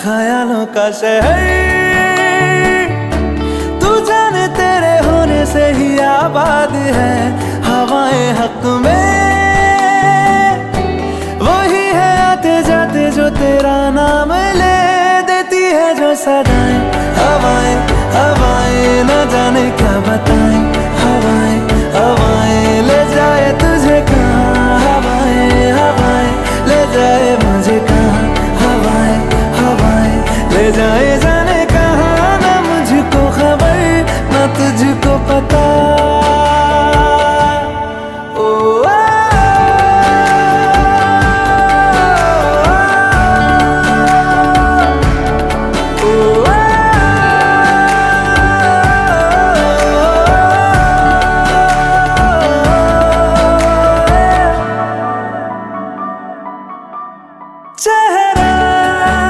ख्यालों का शहर, तू जाने तेरे होने से ही आबाद है। हवाएं हक में वही है आते जाते जो तेरा नाम ले देती है जो सदाएं। हवाएं हवाएं न जाने क्या बताएं, हवाएं हवाएं ले जाए तुझे कहाँ, हवाएं हवाएं ले जाए मुझे कहाँ, हवाएं हवाएं ले जाए।